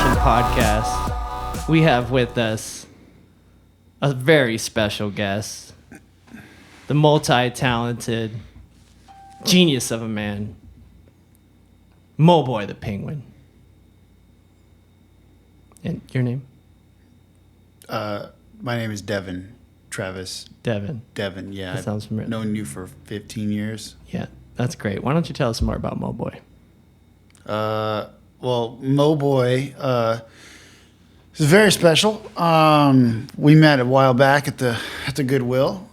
Nation podcast, we have with us a very special guest, the multi-talented genius of a man, Moboy the Penguin. And your name? My name is Devon Travis. Devon, yeah. that sounds familiar. I've known you for 15 years. Yeah, that's great. Why don't you tell us more about Moboy? Well, Moboy is very special. We met a while back at the Goodwill.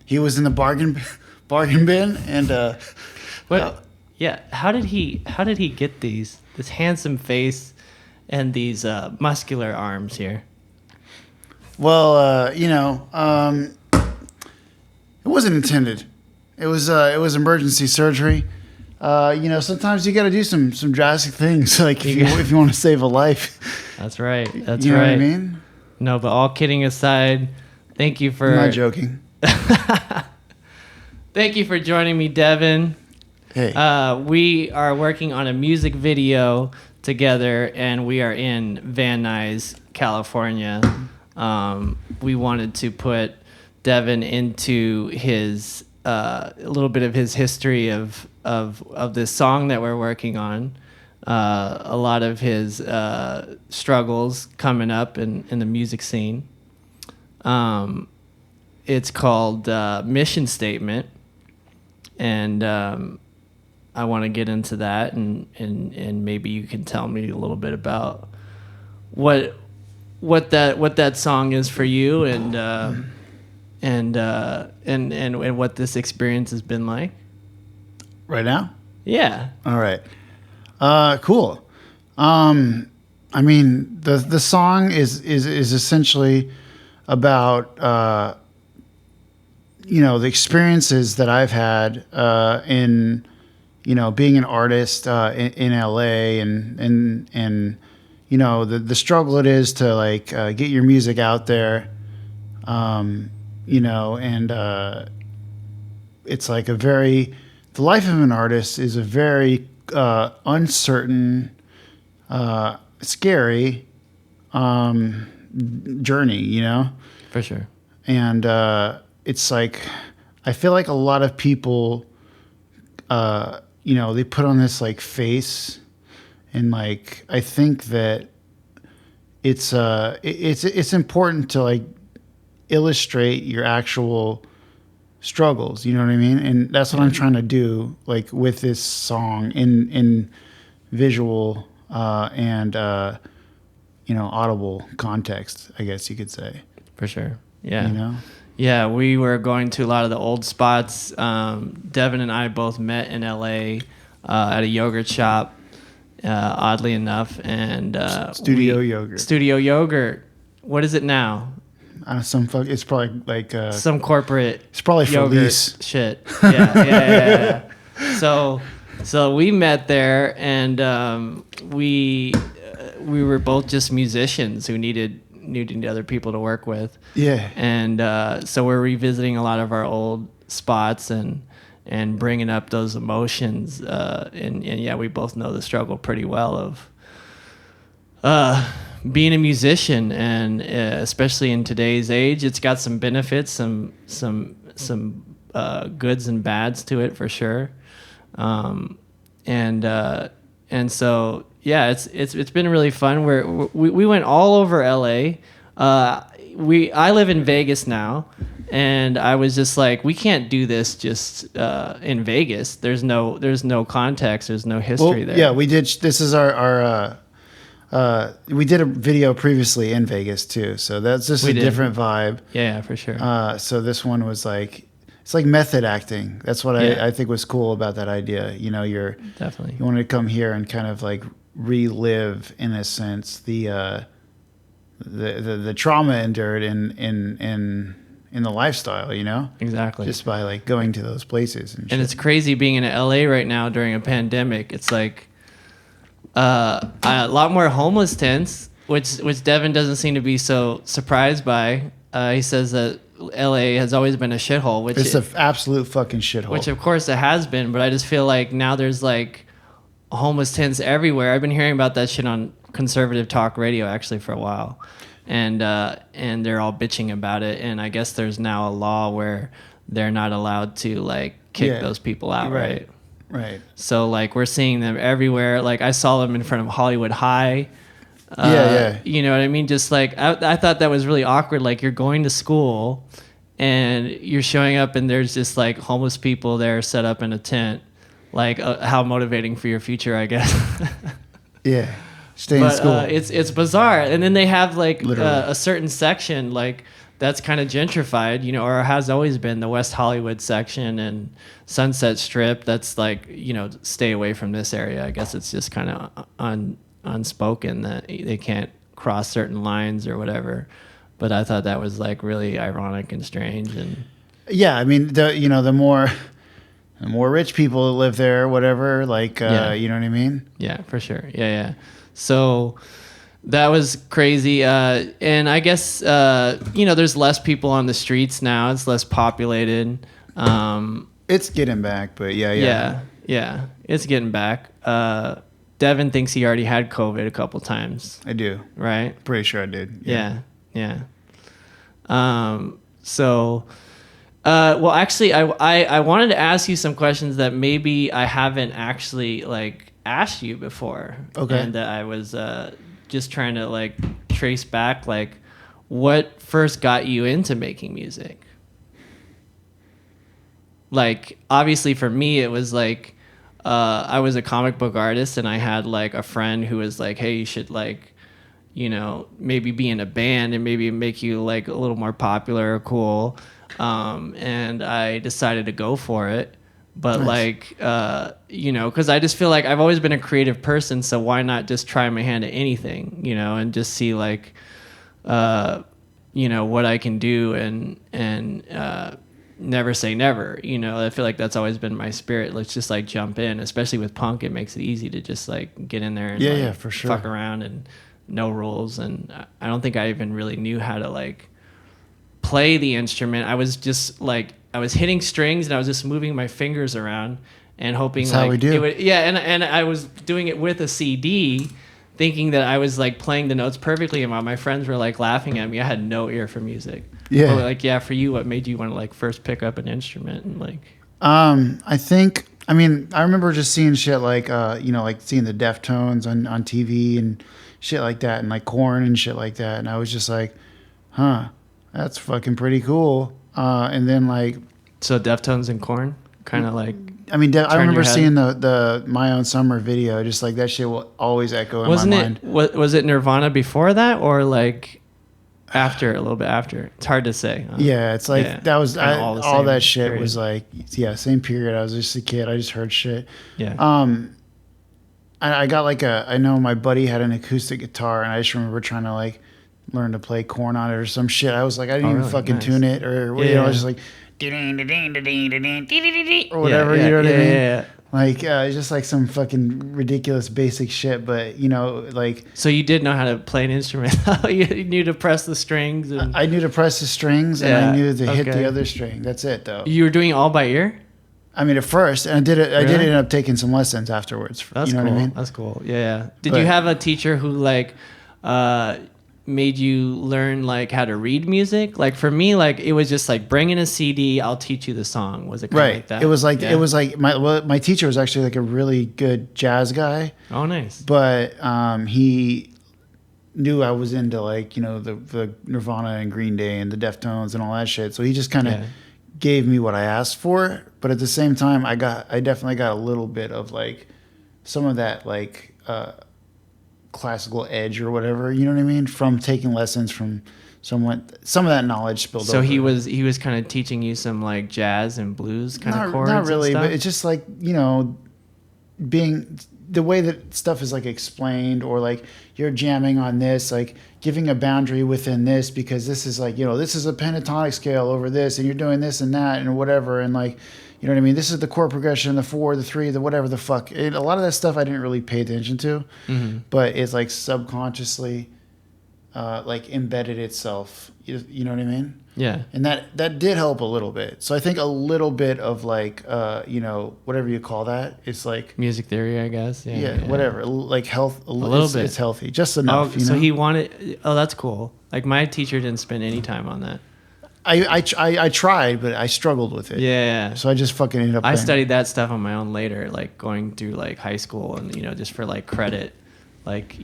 He was in the bargain bin, and yeah, how did he get this handsome face and these muscular arms here? Well, it wasn't intended. It was emergency surgery. Sometimes you got to do some drastic things, like if you want to save a life. That's right. That's you know right. What I mean? No, but all kidding aside, thank you for. I'm not joking. Thank you for joining me, Devon. Hey. We are working on a music video together, and we are in Van Nuys, California. We wanted to put Devon into his a little bit of his history of this song that we're working on. A lot of his struggles coming up in the music scene. It's called Mission Statement, and I want to get into that, and maybe you can tell me a little bit about what that song is for you, and what this experience has been like. Right now? Yeah. All right. Cool. I mean, the song is essentially about the experiences that I've had in being an artist in LA, and the struggle it is to get your music out there, and it's like the life of an artist is a very uncertain, scary journey, For sure. And it's like, I feel like a lot of people, they put on this face, and I think that it's important to illustrate your actual struggles, you know what I mean? And that's what I'm trying to do, with this song in visual and audible context, I guess you could say. For sure. Yeah. Yeah, we were going to a lot of the old spots. Devon and I both met in LA at a yogurt shop, oddly enough, and Studio Yogurt. Studio Yogurt. What is it now? It's probably some corporate. It's probably yogurt Felice shit. Yeah. So we met there, and we were both just musicians who needed other people to work with. Yeah. And so we're revisiting a lot of our old spots and bringing up those emotions. And yeah, we both know the struggle pretty well of being a musician, and especially in today's age, it's got some benefits, some goods and bads to it for sure. And so yeah, it's been really fun. We went all over LA. I live in Vegas now, and I was just like, we can't do this just in Vegas. There's no context. There's no history there. Yeah, we did. This is our we did a video previously in Vegas too, so that's just a different vibe. Yeah, for sure. So this one was it's like method acting. That's what I think was cool about that idea. You're definitely, you wanted to come here and kind of relive, in a sense, the trauma endured in the lifestyle. Exactly. Just by going to those places and it's crazy being in LA right now during a pandemic. It's a lot more homeless tents, which Devon doesn't seem to be so surprised by. He says that LA has always been a shithole, it's an absolute fucking shithole. Which of course it has been, but I just feel like now there's homeless tents everywhere. I've been hearing about that shit on conservative talk radio actually for a while, and they're all bitching about it. And I guess there's now a law where they're not allowed to like kick those people out, right? Right. So like we're seeing them everywhere. Like I saw them in front of Hollywood High. You know what I mean? Just like I thought that was really awkward. Like you're going to school and you're showing up and there's just like homeless people there set up in a tent. Like how motivating for your future, I guess. Yeah, stay in school. It's bizarre. And then they have like a certain section like that's kind of gentrified, you know, or has always been the West Hollywood section and Sunset Strip. That's like, you know, stay away from this area. I guess it's just kind of unspoken that they can't cross certain lines or whatever. But I thought that was like really ironic and strange. And yeah, I mean, the more rich people that live there, whatever, like, you know what I mean? Yeah, for sure. Yeah. So that was crazy. And I guess, you know, there's less people on the streets now. It's less populated. It's getting back, but yeah. Yeah, it's getting back. Devon thinks he already had COVID a couple times. I do. Right? Pretty sure I did. Yeah. Well, actually, I wanted to ask you some questions that maybe I haven't actually like asked you before. Okay. And that I was just trying to like trace back, like what first got you into making music? Like, obviously for me, it was like I was a comic book artist and I had like a friend who was like, hey, you should like, you know, maybe be in a band and maybe make you like a little more popular or cool. And I decided to go for it. But nice. Like, you know, because I just feel like I've always been a creative person. So why not just try my hand at anything, you know, and just see like, you know, what I can do and never say never. You know, I feel like that's always been my spirit. Let's just like jump in, especially with punk. It makes it easy to just like get in there and like, for sure. Fuck around and no rules. And I don't think I even really knew how to like play the instrument. I was just like, I was hitting strings and I was just moving my fingers around and hoping that's like how we do. It would, and I was doing it with a CD, thinking that I was like playing the notes perfectly, and my friends were like laughing at me. I had no ear for music. Yeah. But like, yeah, for you, what made you want to like first pick up an instrument and like? I mean, I remember just seeing shit like, you know, like seeing the Deftones on TV and shit like that, and like Korn and shit like that, and I was just like, huh, that's fucking pretty cool. And then like, so Deftones and Korn, kind of like. I mean, I remember seeing the My Own Summer video. Just like that shit will always echo in my mind. Was it Nirvana before that or like after, a little bit after? It's hard to say. Yeah, it's like that was all that shit period. Was like same period. I was just a kid. I just heard shit. Yeah. I got like I know my buddy had an acoustic guitar, and I just remember trying to like learn to play Korn on it or some shit. I was like, I didn't even fucking tune it or you know, I was just like or whatever, you know what I mean? Yeah. Like just like some fucking ridiculous basic shit, but you know, like. So you did know how to play an instrument. You knew to press the strings. And... I knew to press the strings, and I knew to hit the other string. That's it, though. You were doing it all by ear? I mean, at first, and I did it. Really? I did end up taking some lessons afterwards. That's you know cool. What I mean? That's cool. Yeah. Did you have a teacher who like made you learn like how to read music? Like for me, like it was just like bring in a CD, I'll teach you the song. Was it kind of like that? It was like my teacher was actually like a really good jazz guy. Oh, nice. But he knew I was into like, you know, the Nirvana and Green Day and the Deftones and all that shit. So he just kind of gave me what I asked for. But at the same time, I definitely got a little bit of like some of that like classical edge or whatever, you know what I mean, from taking lessons from someone. Some of that knowledge spilled over. So he was kind of teaching you some like jazz and blues kind of chords. Not really, and stuff? but it's just like, you know, being the way that stuff is like explained, or like you're jamming on this, like giving a boundary within this, because this is like, you know, this is a pentatonic scale over this, and you're doing this and that and whatever, and like, you know what I mean? This is the chord progression, the 4, the 3, the whatever the fuck. A lot of that stuff I didn't really pay attention to, but it's like subconsciously, like embedded itself. You know what I mean? Yeah. And that did help a little bit. So I think a little bit of like, whatever you call that, it's like Music theory, I guess. yeah. Whatever. Like health. A little bit. It's healthy, just enough. Oh, so he wanted. Oh, that's cool. Like my teacher didn't spend any time on that. I tried, but I struggled with it. Yeah. So I just fucking ended up. I studied that stuff on my own later, like going through like high school and just for like credit, like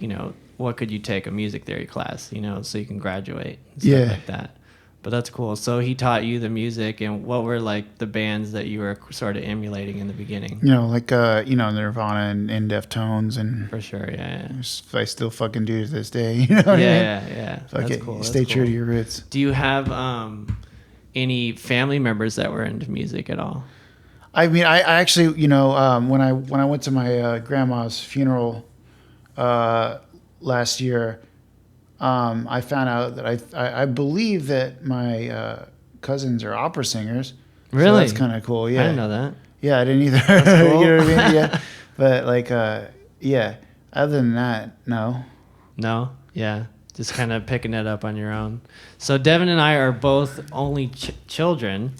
what could you take a music theory class, so you can graduate and stuff like that. But that's cool. So he taught you the music, and what were like the bands that you were sort of emulating in the beginning? Like Nirvana and Deftones and for sure, yeah. I still fucking do to this day. You know what I mean? Yeah. That's cool. Stay true to your roots. Do you have any family members that were into music at all? I mean, I actually, when I went to my grandma's funeral last year. I found out that I believe that my cousins are opera singers. Really? So that's kind of cool. Yeah. I didn't know that. Yeah, I didn't either. That's cool. You know what I mean? Yeah. But like, yeah. Other than that, no. No? Yeah. Just kind of picking it up on your own. So Devon and I are both only children.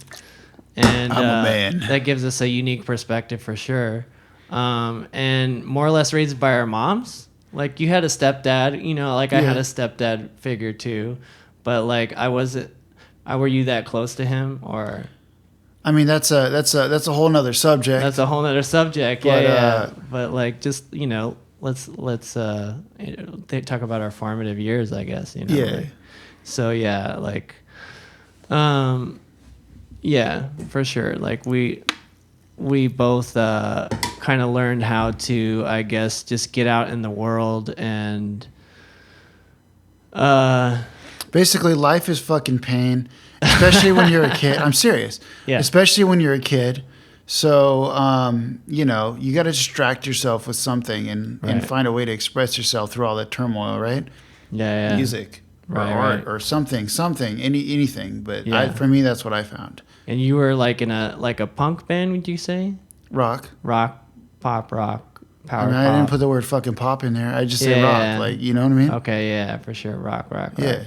And I'm a man. That gives us a unique perspective for sure. And more or less raised by our moms. Like you had a stepdad, like I had a stepdad figure too, but like were you that close to him or? I mean, that's a whole nother subject. That's a whole nother subject. Yeah. But like, just, let's talk about our formative years, I guess, Yeah. Like, so yeah, like, yeah, for sure. Like we both kind of learned how to, I guess, just get out in the world and basically life is fucking pain, especially when you're a kid. I'm serious. Yeah. Especially when you're a kid. So, you got to distract yourself with something and find a way to express yourself through all that turmoil, right? Yeah. Music or art or something, anything. But for me, that's what I found. And you were like in a punk band, would you say? Rock, pop, power pop. I didn't put the word fucking pop in there. I just say rock, like, you know what I mean? Okay, yeah, for sure, rock. Yeah.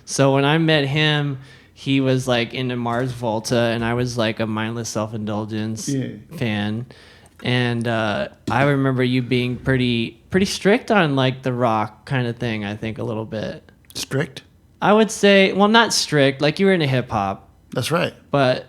So when I met him, he was like into Mars Volta, and I was like a Mindless Self-Indulgence fan. And I remember you being pretty strict on like the rock kind of thing. I think a little bit strict. I would say, well, not strict. Like you were into hip hop. That's right. But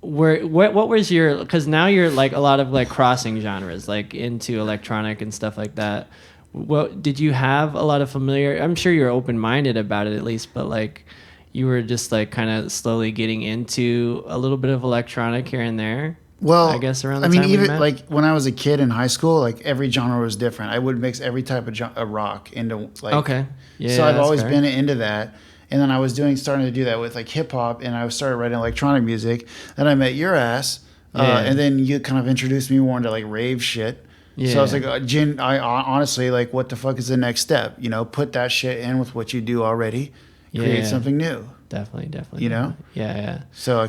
what was your? Because now you're like a lot of like crossing genres, like into electronic and stuff like that. What did you have a lot of familiar? I'm sure you're open minded about it at least, but like you were just like kind of slowly getting into a little bit of electronic here and there. Well, I guess around the time even we met? like when I was a kid in high school, like every genre was different. I would mix every type of rock into like. Okay. Yeah. So I've always been into that. And then I was starting to do that with like hip hop, and I started writing electronic music. Then I met your ass, and then you kind of introduced me more into like rave shit. Yeah. So I was like, Jin, I honestly like, what the fuck is the next step? Put that shit in with what you do already, create something new. Definitely. Yeah. So,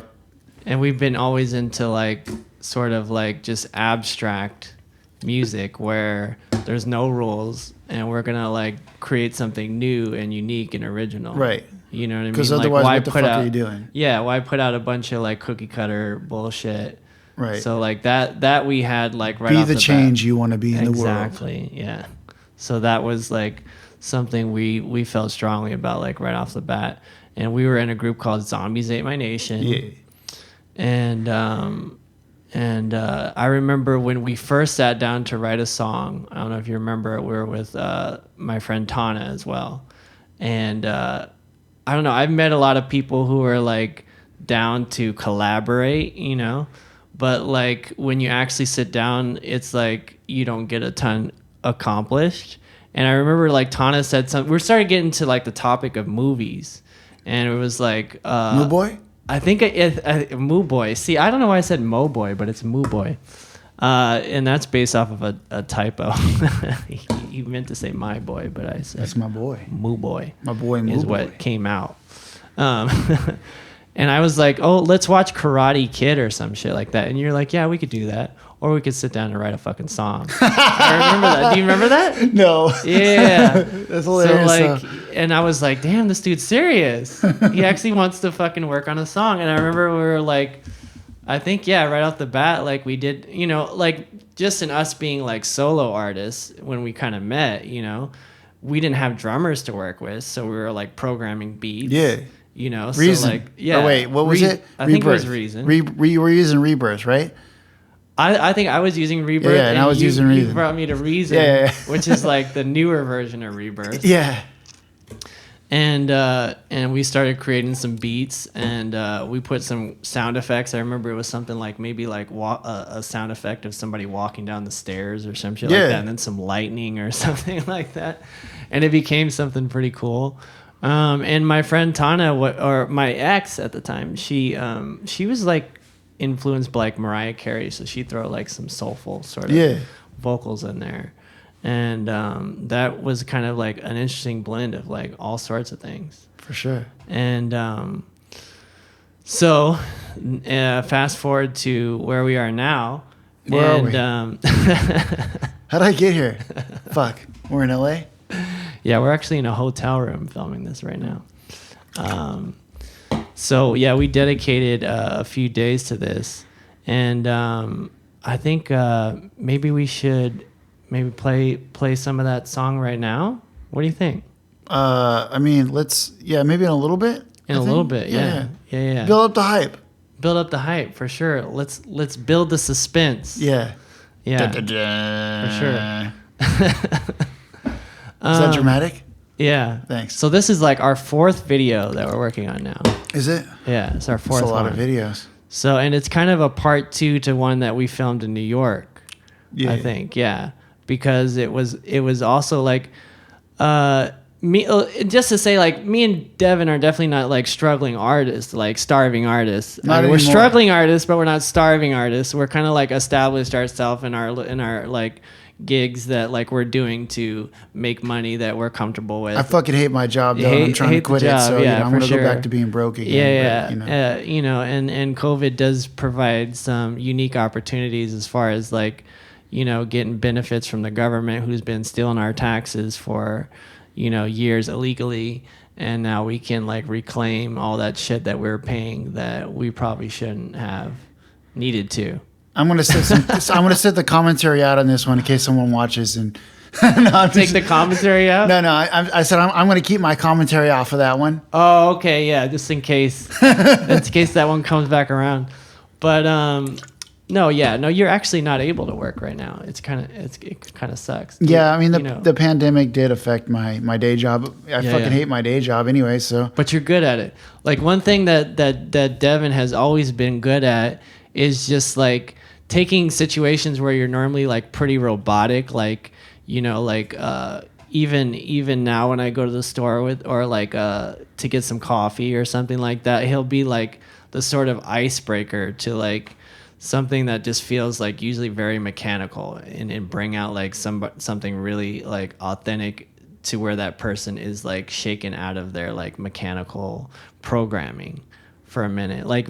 and we've been always into like sort of like just abstract music where there's no rules, and we're gonna like create something new and unique and original. Right. You know what I mean? Because otherwise, what the fuck are you doing? Yeah, why put out a bunch of like cookie cutter bullshit? Right. So like that we had like right off the the change bat. you want to be in the world. Exactly. Yeah. So that was like something we felt strongly about like right off the bat, and we were in a group called Zombies Ate My Nation. Yeah. And I remember when we first sat down to write a song. I don't know if you remember. We were with my friend Tana as well, and I don't know. I've met a lot of people who are like down to collaborate, but like when you actually sit down, it's like you don't get a ton accomplished. And I remember like Tana said something. We started getting to like the topic of movies, and it was like Moo Boy. I think Moo Boy. See, I don't know why I said Mo Boy, but it's Moo Boy. And that's based off of a typo. He meant to say My Boy, but I said... That's my boy. Moo Boy. My boy, Moo Boy. Is what came out. And I was like, oh, let's watch Karate Kid or some shit like that. And you're like, yeah, we could do that. or we could sit down and write a fucking song. I remember that. Do you remember that? No. Yeah. That's hilarious. So like, and I was like, damn, this dude's serious. He actually wants to fucking work on a song. And I remember we were like, I think, yeah, right off the bat, like we did, you know, like just in us being like solo artists when we kind of met, you know, we didn't have drummers to work with. So we were like programming beats. Yeah. You know, Reason. So like, yeah. Oh, wait, what was it? I think it was Reason. You were using Rebirth, right? I think I was using Rebirth. Yeah, and I was using Reason. You brought me to Reason, which is like the newer version of Rebirth. Yeah. And we started creating some beats, and we put some sound effects. I remember it was something like maybe like a sound effect of somebody walking down the stairs or some shit like that, and then some lightning or something like that, and it became something pretty cool. And my friend Tana, or my ex at the time, she was like influenced by like Mariah Carey, so she'd throw like some soulful sort of vocals in there. And that was kind of like an interesting blend of like all sorts of things. For sure. And so fast forward to where we are now. Where are we? How'd I get here? Fuck. We're in LA? Yeah, we're actually in a hotel room filming this right now. So yeah, we dedicated a few days to this. And I think maybe we should play some of that song right now. What do you think? I mean, maybe in a little bit. Little bit, yeah. Build up the hype. Build up the hype for sure. Let's build the suspense. Yeah. Yeah. For sure. Is that dramatic? Yeah. Thanks. So this is like our fourth video that we're working on now. Is it? Yeah, it's our fourth That's a lot one. of videos. So, and it's kind of a part 2 to one that we filmed in New York. Yeah. I think, yeah. Because it was also like me, just to say, like, me and Devon are definitely not like struggling artists, like starving artists. We're struggling artists, but we're not starving artists. We're kind of like established ourselves in our like gigs that like we're doing to make money that we're comfortable with. I fucking hate my job though. I'm trying to quit it, so I'm gonna go back to being broke again. Yeah. But, and COVID does provide some unique opportunities as far as like, getting benefits from the government who's been stealing our taxes for, years illegally. And now we can like reclaim all that shit that we're paying that we probably shouldn't have needed to. I'm gonna set the commentary out on this one in case someone watches and take the commentary out. No, I said I'm gonna keep my commentary off of that one. Oh, okay, yeah, just in case that one comes back around. But no, you're actually not able to work right now. It kind of sucks. Yeah, I mean the pandemic did affect my day job. I fucking hate my day job anyway. So, but you're good at it. Like one thing that Devon has always been good at is just like taking situations where you're normally like pretty robotic, like even now when I go to the store to get some coffee or something like that, he'll be like the sort of icebreaker to like something that just feels like usually very mechanical and bring out like something really like authentic to where that person is like shaken out of their like mechanical programming for a minute. Like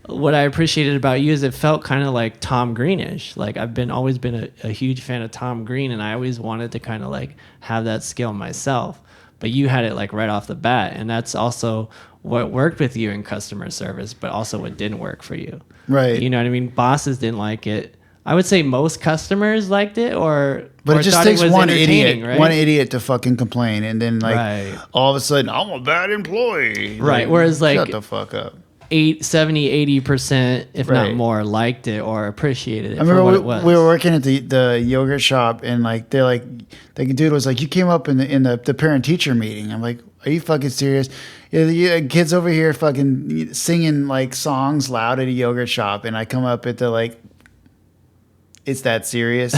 what I appreciated about you is it felt kind of like Tom Greenish. Like I've always been a huge fan of Tom Green, and I always wanted to kind of like have that skill myself. But you had it like right off the bat, and that's also what worked with you in customer service, but also what didn't work for you. Right. You know what I mean? Bosses didn't like it. I would say most customers liked it, but it just takes one idiot, right? one idiot to fucking complain, and then like all of a sudden I'm a bad employee. Right. Like, whereas like shut the fuck up. 70-80%, if not more, liked it or appreciated it. I remember for what it was. We were working at the yogurt shop, and like the dude was like, "You came up in the parent teacher meeting." I'm like, "Are you fucking serious? Yeah, the kids over here fucking singing like songs loud at a yogurt shop, and I come up at the like, it's that serious."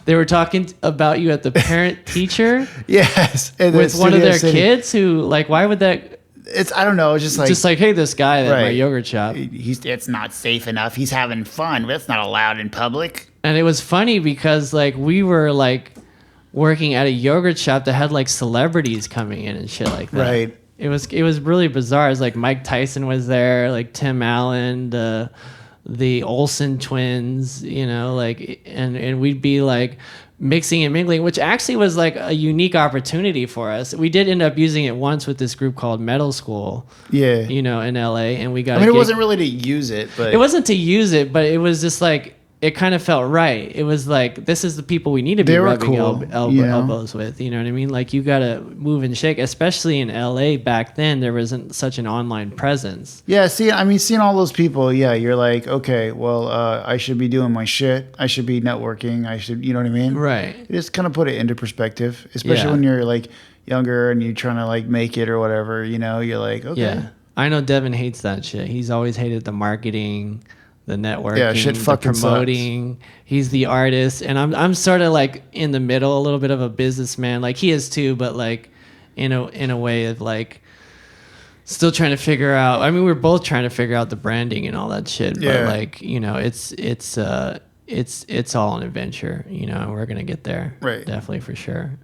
They were talking about you at the parent teacher. Yes, with one of their kids who like, why would that? I don't know. It's just like hey, this guy at my yogurt shop. It's not safe enough. He's having fun. That's not allowed in public. And it was funny because like we were like working at a yogurt shop that had like celebrities coming in and shit like that. It was really bizarre. It was like Mike Tyson was there, like Tim Allen, the the Olsen twins, you know, like, and we'd be like mixing and mingling, which actually was like a unique opportunity for us. We did end up using it once with this group called Metal School, Yeah. you know, in LA, and we got. I mean, it wasn't really to use it, but it wasn't to use it, but it was just like it kind of felt right. It was like, this is the people we need to be rubbing elbows with. You know what I mean? Like, you got to move and shake, especially in LA back then. There wasn't such an online presence. Yeah. Seeing all those people, yeah, you're like, okay, well, I should be doing my shit. I should be networking. I should, you know what I mean? Right. You just kind of put it into perspective, especially when you're like younger and you're trying to like make it or whatever, you know, you're like, okay. Yeah. I know Devin hates that shit. He's always hated the marketing, the networking, the promoting. Sucks. He's the artist, and I'm sort of like in the middle, a little bit of a businessman. Like, he is too, but like in a way of like still trying to figure out. I mean, we're both trying to figure out the branding and all that shit. Yeah. But like, you know, it's all an adventure. You know, and we're gonna get there. Right. Definitely, for sure.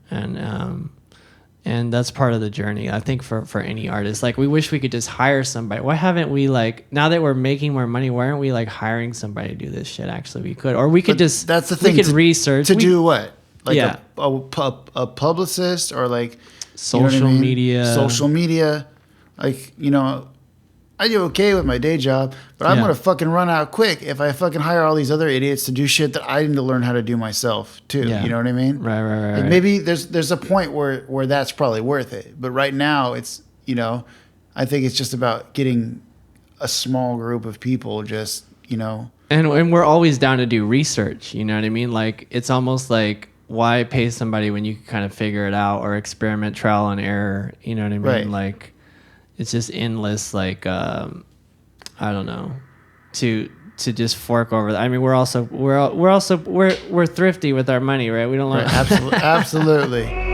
And that's part of the journey, I think, for any artist. Like, we wish we could just hire somebody. Why haven't we, like, now that we're making more money, why aren't we like hiring somebody to do this shit? Actually, we could, or we could just. That's the thing. We could research do what? Like yeah. a publicist or like social media. Social media, like, you know. I do okay with my day job, but I'm gonna fucking run out quick if I fucking hire all these other idiots to do shit that I need to learn how to do myself too. Yeah. You know what I mean? Right. Like, maybe there's a point where that's probably worth it, but right now it's, you know, I think it's just about getting a small group of people, just, you know. And we're always down to do research. You know what I mean? Like, it's almost like, why pay somebody when you can kind of figure it out or experiment, trial and error? You know what I mean? Right. Like, it's just endless, like, I don't know, to just fork over that. I mean, we're thrifty with our money, right? We don't Absolutely.